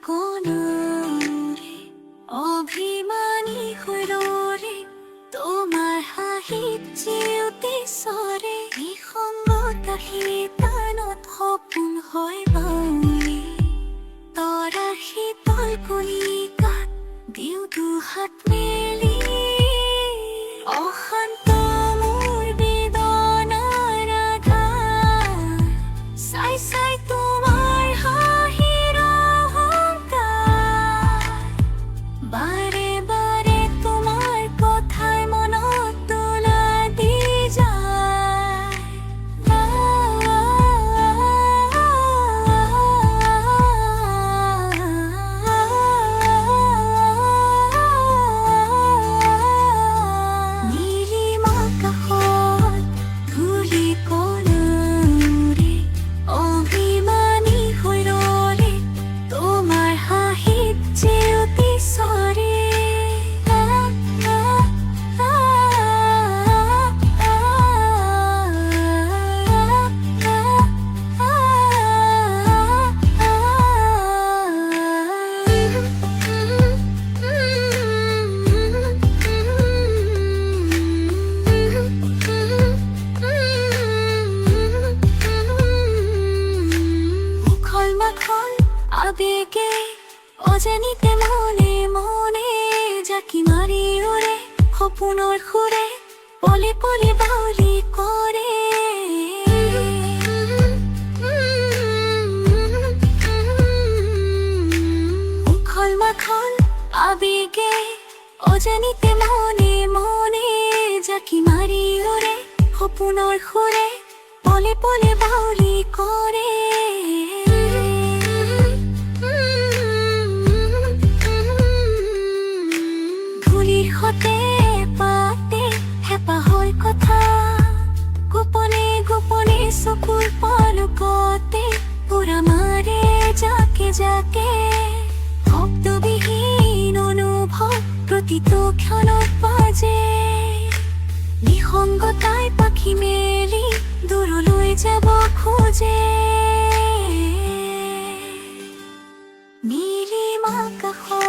কোনরে অভিমানী হইল রে তোমার হাঁহিত জিউতে সরে নিসংগতা শীতানত সপোন হয় বাউলি তৰা শীতল কণিকাত দিওঁ দুহাত মেলি অশান্ত মোৰ বেদনাৰ আঘাত চাই চাই তোমাৰ হাঁহিৰ অহংকাৰ বাৰে বাৰে তোমাৰ কথাই মনত তোলা দি যায় নীলিম আকাশত ধূলি কণৰে অভিমানী হৈ ৰ'লে তোমাৰ হাঁহিত জিউতি সৰে উখল মাখল আবেগে অজানিতে মনে মনে জাকি মারি ওরে সপোনৰ সুৰে পলে পলে বাউলি কৰে উখল মাখল আবেগে অজানিতে মনে মনে জাকি মারি ওরে সপোনৰ সুৰে পলে পলে বাউলি কৰে ধূলিৰ সতে পাতে হেঁপাহৰ কথা গোপনে গোপনে চকুৰ পলকতে পুৰা মাৰে জাকে জাকে শব্দবিহীন অনুভৱ প্ৰতিটো ক্ষণত বাজে নিসংগতাই পাখি মেলি দূৰলৈ যাব খোজে নীলিম আকাশত